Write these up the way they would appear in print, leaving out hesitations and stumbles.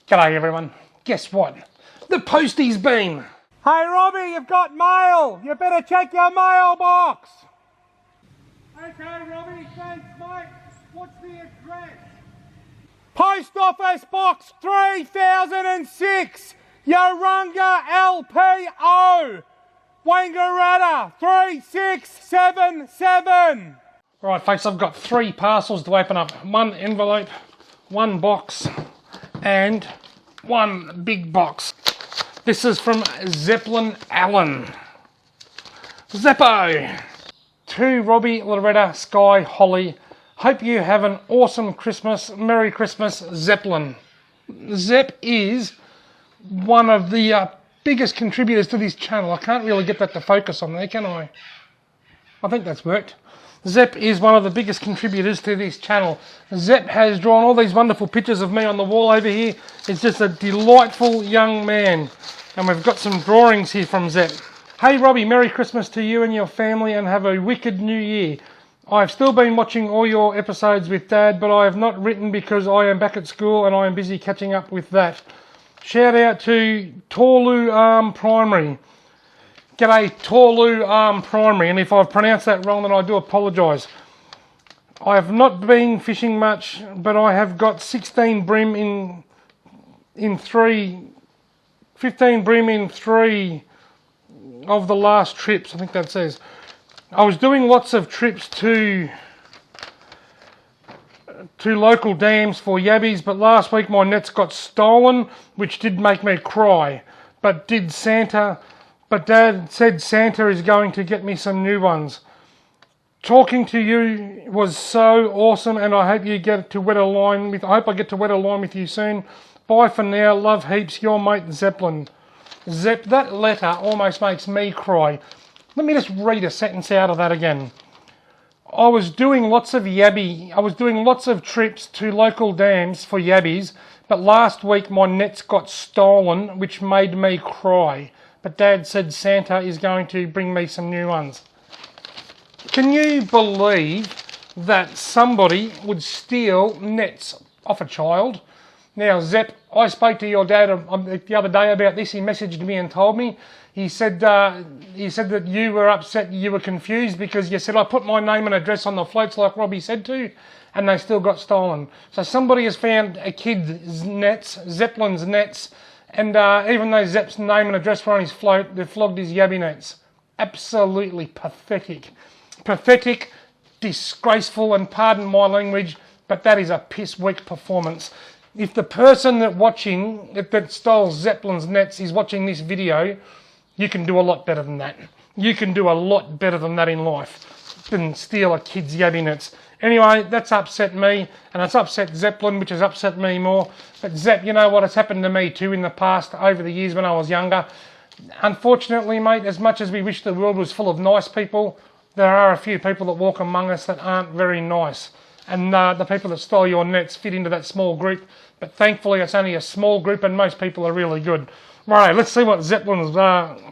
G'day everyone. Guess what? The postie's been. Hey Robbie, you've got mail. You better check your mailbox. Okay Robbie, thanks mate. What's the address? Post Office Box 3006, Yarunga LPO, Wangaratta 3677. Right folks, I've got 3 parcels to open up. 1 envelope, 1 box, and 1 big box. This is from Zeppelin Allen. Zeppo! To Robbie, Loretta, Sky, Holly. Hope you have an awesome Christmas. Merry Christmas, Zeppelin. Zepp is one of the biggest contributors to this channel. I can't really get that to focus on there, can I? I think that's worked. Zepp is one of the biggest contributors to this channel. Zepp has drawn all these wonderful pictures of me on the wall over here. It's just a delightful young man. And we've got some drawings here from Zepp. Hey Robbie, Merry Christmas to you and your family and have a wicked new year. I've still been watching all your episodes with Dad, but I have not written because I am back at school and I am busy catching up with that. Shout out to Torlu Primary. G'day Torlu Primary, and if I've pronounced that wrong then I do apologise. I have not been fishing much, but I have got 16 bream in 15 bream in 3 of the last trips, I think that says. I was doing lots of trips to local dams for yabbies, but last week my nets got stolen, which did make me cry. But Dad said Santa is going to get me some new ones. Talking to you was so awesome, and I hope you get to wet a line with. I hope I get to wet a line with you soon. Bye for now. Love heaps. Your mate Zeppelin. Zepp, that letter almost makes me cry. Let me just read a sentence out of that again. I was doing lots of trips to local dams for yabbies, but last week my nets got stolen, which made me cry. But Dad said Santa is going to bring me some new ones. Can you believe that somebody would steal nets off a child? Now, Zepp, I spoke to your dad the other day about this. He messaged me and told me. He said that you were upset, you were confused because you said I put my name and address on the floats like Robbie said to, and they still got stolen. So somebody has found a kid's nets, Zeppelin's nets, and even though Zepp's name and address were on his float, they've flogged his yabby nets. Absolutely pathetic. Pathetic, disgraceful, and pardon my language, but that is a piss weak performance. If the person that stole Zeppelin's nets is watching this video, you can do a lot better than that. You can do a lot better than that in life than steal a kid's yabby nets. Anyway, that's upset me, and it's upset Zeppelin, which has upset me more. But Zepp, you know what? It's happened to me too in the past, over the years when I was younger. Unfortunately, mate, as much as we wish the world was full of nice people, there are a few people that walk among us that aren't very nice. And the people that stole your nets fit into that small group. But thankfully, it's only a small group and most people are really good. Right, let's see what Zeppelin's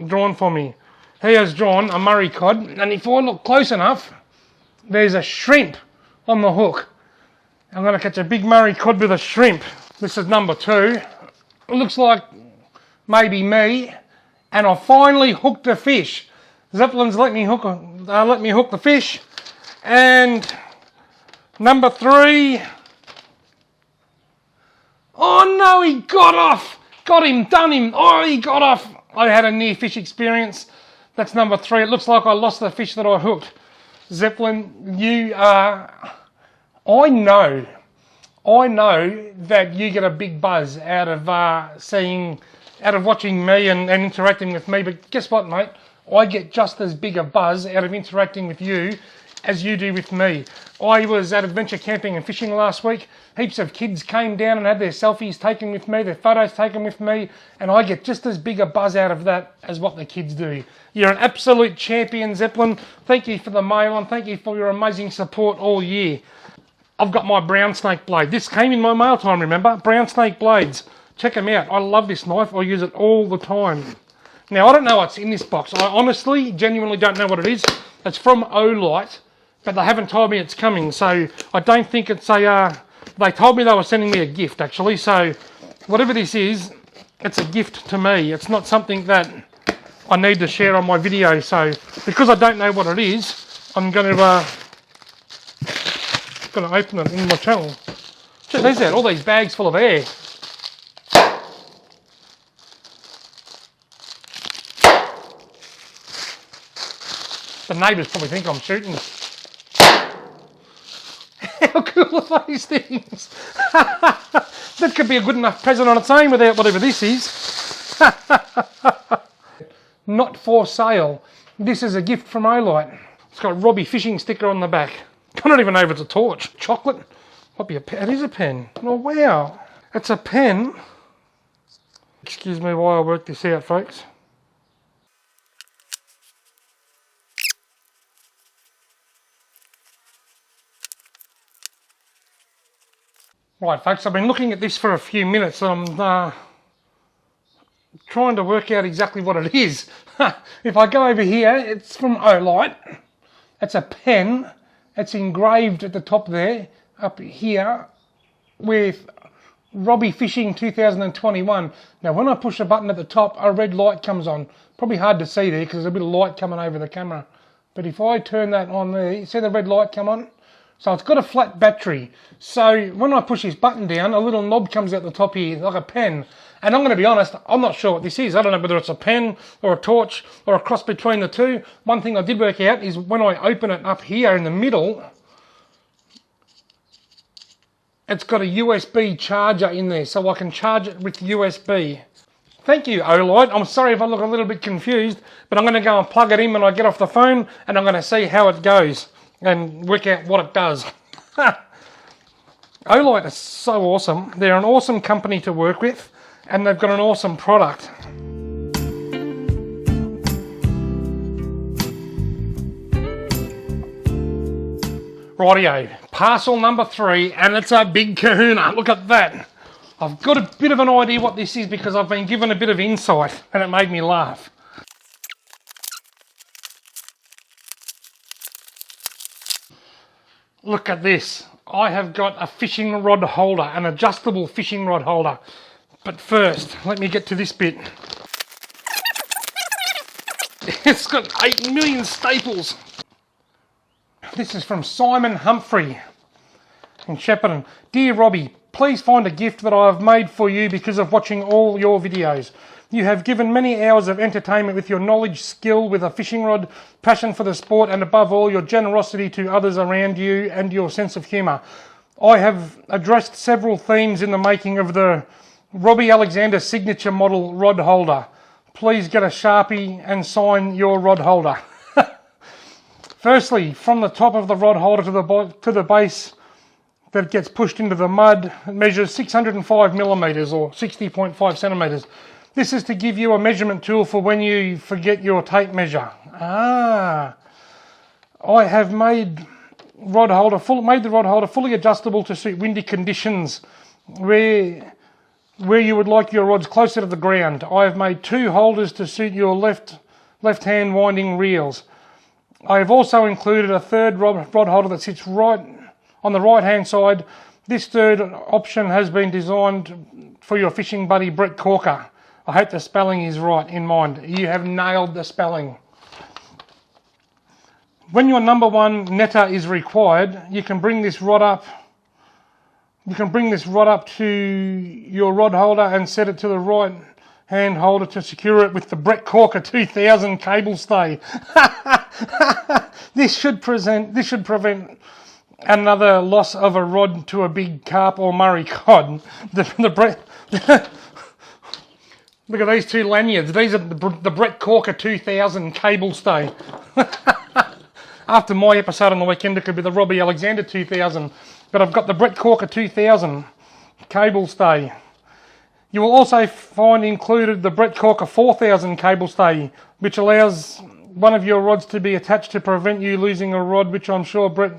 drawn for me. He has drawn a Murray cod. And if I look close enough, there's a shrimp on the hook. I'm going to catch a big Murray cod with a shrimp. This is number 2. It looks like maybe me. And I finally hooked a fish. Zeppelin's let me hook the fish. And number 3. Oh no, he got off. Got him, done him. Oh, he got off. I had a near fish experience. That's number 3. It looks like I lost the fish that I hooked. Zeppelin, you are... I know that you get a big buzz out of watching me and interacting with me, but guess what, mate? I get just as big a buzz out of interacting with you as you do with me. I was at adventure camping and fishing last week. Heaps of kids came down and had their selfies taken with me, their photos taken with me, and I get just as big a buzz out of that as what the kids do. You're an absolute champion, Zeppelin. Thank you for the mail and thank you for your amazing support all year. I've got my brown snake blade. This came in my mail time, remember? Brown snake blades. Check them out. I love this knife. I use it all the time. Now, I don't know what's in this box. I honestly, genuinely don't know what it is. It's from Olight, but they haven't told me it's coming, so I don't think it's a... they told me they were sending me a gift, actually, so whatever this is, it's a gift to me. It's not something that I need to share on my video. So because I don't know what it is, I'm going to open it in my channel. Check these out, all these bags full of air. The neighbours probably think I'm shooting. How cool are these things? That could be a good enough present on its own without whatever this is. Not for sale. This is a gift from Olight. It's got a Robbie fishing sticker on the back. I don't even know if it's a torch. Chocolate? Might be a pen. It is a pen. Oh wow. It's a pen. Excuse me while I work this out, folks. Right, folks, I've been looking at this for a few minutes and I'm trying to work out exactly what it is. If I go over here, it's from Olight. It's a pen. It's engraved at the top there, up here, with Robbie Fishing 2021. Now, when I push a button at the top, a red light comes on. Probably hard to see there because there's a bit of light coming over the camera. But if I turn that on there, you see the red light come on? So it's got a flat battery. So when I push this button down, a little knob comes out the top here, like a pen. And I'm going to be honest, I'm not sure what this is. I don't know whether it's a pen or a torch or a cross between the two. One thing I did work out is when I open it up here in the middle, it's got a USB charger in there, so I can charge it with USB. Thank you, Olight. I'm sorry if I look a little bit confused, but I'm going to go and plug it in when I get off the phone, and I'm going to see how it goes and work out what it does. Olight is so awesome. They're an awesome company to work with, and they've got an awesome product. Rightio, parcel number 3, and it's a big kahuna. Look at that. I've got a bit of an idea what this is because I've been given a bit of insight, and it made me laugh. Look at this. I have got a fishing rod holder, an adjustable fishing rod holder. But first, let me get to this bit. It's got 8 million staples. This is from Simon Humphrey in Zeppelin. Dear Robbie, please find a gift that I have made for you because of watching all your videos. You have given many hours of entertainment with your knowledge, skill with a fishing rod, passion for the sport, and above all, your generosity to others around you and your sense of humour. I have addressed several themes in the making of the Robbie Alexander signature model rod holder. Please get a Sharpie and sign your rod holder. Firstly, from the top of the rod holder to the base that gets pushed into the mud, it measures 605 millimetres or 60.5 centimetres. This is to give you a measurement tool for when you forget your tape measure. I have made the rod holder fully adjustable to suit windy conditions where you would like your rods closer to the ground. I have made 2 holders to suit your left-hand winding reels. I have also included a third rod holder that sits right on the right-hand side. This third option has been designed for your fishing buddy Brett Corker. I hope the spelling is right in mind. You have nailed the spelling. When your number 1 netter is required, you can bring this rod up. You can bring this rod up to your rod holder and set it to the right hand holder to secure it with the Brett Corker 2000 cable stay. This should prevent another loss of a rod to a big carp or Murray cod. Look at these 2 lanyards. These are the Brett Corker 2000 cable stay. After my episode on the weekend, it could be the Robbie Alexander 2000. But I've got the Brett Corker 2000 cable stay. You will also find included the Brett Corker 4000 cable stay, which allows one of your rods to be attached to prevent you losing a rod, which I'm sure Brett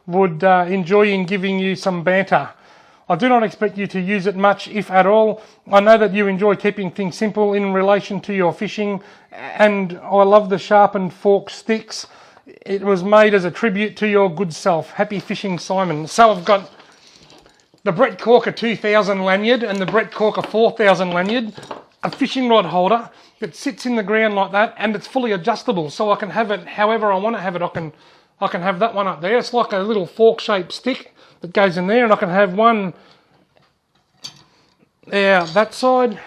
would enjoy in giving you some banter. I do not expect you to use it much, if at all. I know that you enjoy keeping things simple in relation to your fishing, and I love the sharpened fork sticks. It was made as a tribute to your good self. Happy fishing, Simon. So I've got the Brett Corker 2000 lanyard and the Brett Corker 4000 lanyard, a fishing rod holder that sits in the ground like that, and it's fully adjustable, so I can have it however I want to have it. I can have that one up there. It's like a little fork-shaped stick that goes in there, and I can have one that side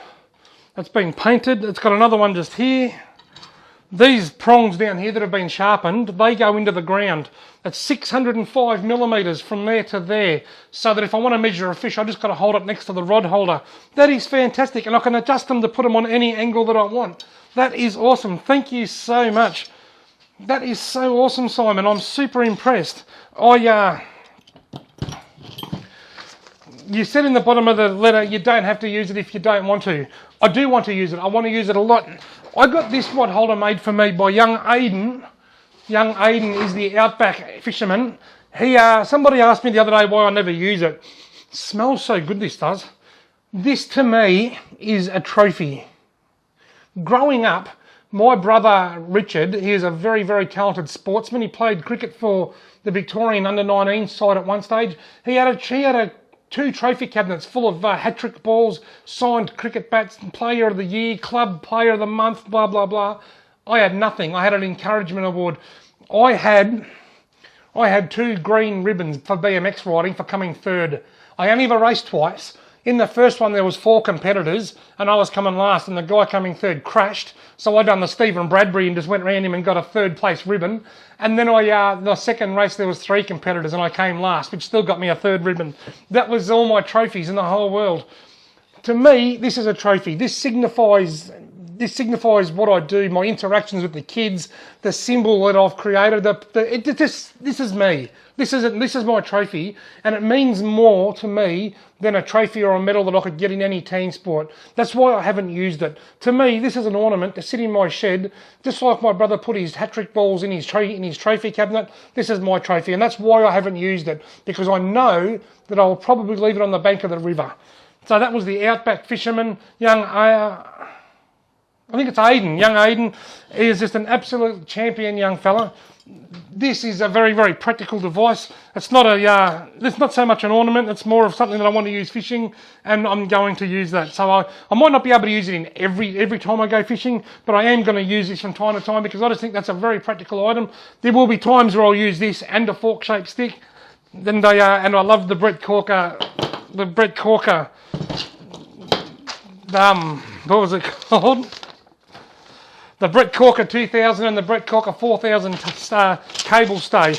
that's been painted. It's got another one just here. These prongs down here that have been sharpened, they go into the ground. It's 605 millimetres from there to there, so that if I want to measure a fish, I just got to hold it next to the rod holder. That is fantastic, and I can adjust them to put them on any angle that I want. That is awesome. Thank you so much. That is so awesome, Simon. I'm super impressed. You said in the bottom of the letter you don't have to use it if you don't want to. I do want to use it. I want to use it a lot. I got this rod holder made for me by young Aiden. Young Aiden is the outback fisherman. Somebody asked me the other day why I never use it. It smells so good, this does. This to me is a trophy. Growing up, my brother Richard, he is a very, very talented sportsman. He played cricket for the Victorian under-19 side at one stage. He had two trophy cabinets full of hat-trick balls, signed cricket bats, player of the year, club player of the month, blah, blah, blah. I had nothing. I had an encouragement award. I had 2 green ribbons for BMX riding for coming third. I only ever raced twice. In the first one, there was 4 competitors, and I was coming last, and the guy coming third crashed. So I done the Stephen Bradbury and just went around him and got a 3rd place ribbon. And then the second race, there was 3 competitors, and I came last, which still got me a 3rd ribbon. That was all my trophies in the whole world. To me, this is a trophy. This signifies what I do, my interactions with the kids, the symbol that I've created. This is me. This is my trophy, and it means more to me than a trophy or a medal that I could get in any team sport. That's why I haven't used it. To me, this is an ornament to sit in my shed, just like my brother put his hat-trick balls in his trophy cabinet. This is my trophy, and that's why I haven't used it, because I know that I'll probably leave it on the bank of the river. So that was the outback fisherman, I think it's Aiden. Young Aiden is just an absolute champion young fella. This is a very, very practical device. It's not so much an ornament. It's more of something that I want to use fishing, and I'm going to use that. So I might not be able to use it in every time I go fishing, but I am going to use this from time to time because I just think that's a very practical item. There will be times where I'll use this and a fork-shaped stick. And I love the Brett Corker. What was it called? The Brett Corker 2000 and the Brett Corker 4000 cable stay.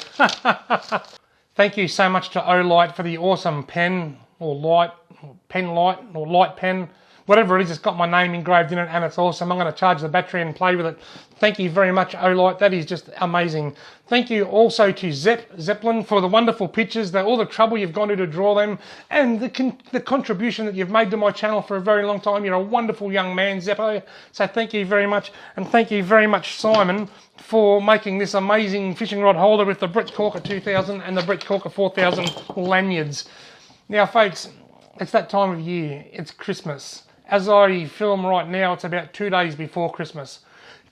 Thank you so much to Olight for the awesome pen, or light, or pen light, or light pen. Whatever it is, it's got my name engraved in it, and it's awesome. I'm going to charge the battery and play with it. Thank you very much, Olight. That is just amazing. Thank you also to Zeppelin for the wonderful pictures, all the trouble you've gone to draw them, and the contribution that you've made to my channel for a very long time. You're a wonderful young man, Zeppo. So thank you very much. And thank you very much, Simon, for making this amazing fishing rod holder with the Brett Corker 2000 and the Brett Corker 4000 lanyards. Now, folks, it's that time of year. It's Christmas. As I film right now, it's about 2 days before Christmas.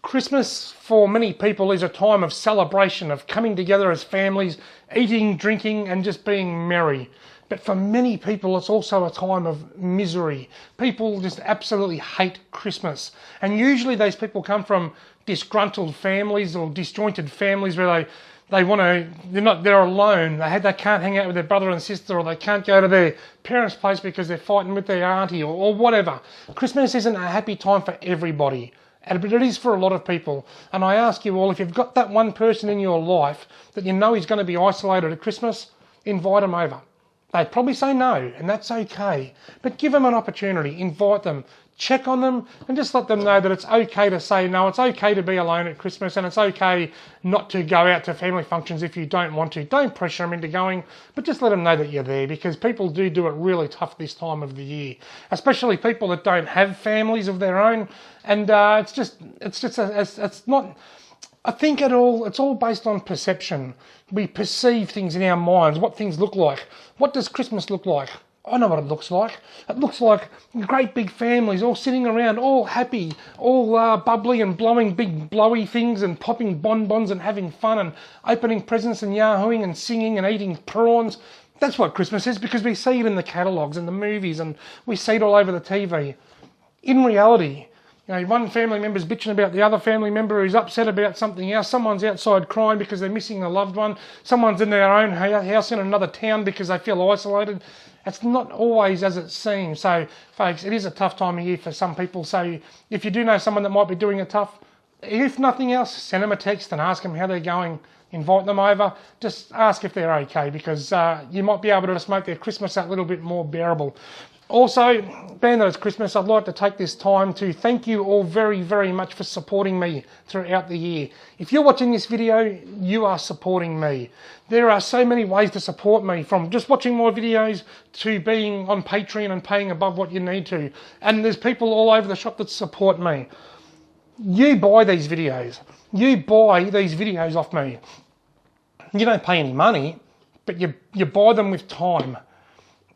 Christmas, for many people, is a time of celebration, of coming together as families, eating, drinking, and just being merry. But for many people, it's also a time of misery. People just absolutely hate Christmas. And usually those people come from disgruntled families or disjointed families where they're alone. They can't hang out with their brother and sister, or they can't go to their parents' place because they're fighting with their auntie or whatever. Christmas isn't a happy time for everybody, but it is for a lot of people. And I ask you all, if you've got that one person in your life that you know is going to be isolated at Christmas, invite them over. They'd probably say no, and that's okay. But give them an opportunity, invite them, check on them, and just let them know that it's okay to say no. It's okay to be alone at Christmas, and it's okay not to go out to family functions if you don't want to. Don't pressure them into going, but just let them know that you're there, because people do it really tough this time of the year, especially people that don't have families of their own. And it's not. I think it's all based on perception. We perceive things in our minds, what things look like. What does Christmas look like? I know what it looks like. It looks like great big families all sitting around, all happy, all bubbly and blowing big blowy things and popping bonbons and having fun and opening presents and yahooing and singing and eating prawns. That's what Christmas is, because we see it in the catalogues and the movies, and we see it all over the TV. In reality, one family member's bitching about the other family member who's upset about something else. Someone's outside crying because they're missing a loved one. Someone's in their own house in another town because they feel isolated. It's not always as it seems. So, folks, it is a tough time of year for some people. So if you do know someone that might be doing it tough, if nothing else, send them a text and ask them how they're going. Invite them over. Just ask if they're okay, because you might be able to just make their Christmas a little bit more bearable. Also, being that it's Christmas, I'd like to take this time to thank you all very, very much for supporting me throughout the year. If you're watching this video, you are supporting me. There are so many ways to support me, from just watching my videos to being on Patreon and paying above what you need to. And there's people all over the shop that support me. You buy these videos. You buy these videos off me. You don't pay any money, but you buy them with time.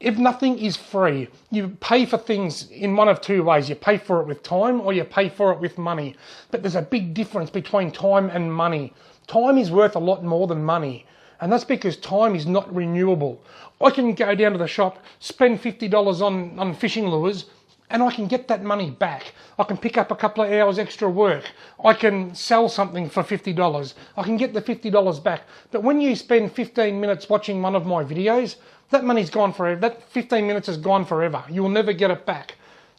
If nothing is free, you pay for things in one of two ways. You pay for it with time, or you pay for it with money. But there's a big difference between time and money. Time is worth a lot more than money. And that's because time is not renewable. I can go down to the shop, spend $50 on fishing lures, and I can get that money back. I can pick up a couple of hours extra work. I can sell something for $50. I can get the $50 back. But when you spend 15 minutes watching one of my videos, that money's gone forever. That 15 minutes is gone forever. You will never get it back.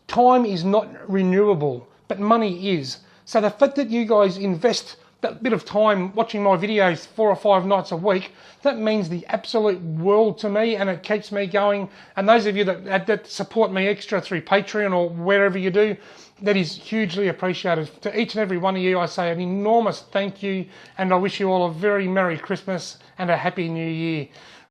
Time is not renewable, but money is. So the fact that you guys invest that bit of time watching my videos 4 or 5 nights a week, that means the absolute world to me, and it keeps me going. And those of you that support me extra through Patreon or wherever you do, that is hugely appreciated. To each and every one of you, I say an enormous thank you, and I wish you all a very Merry Christmas and a Happy New Year.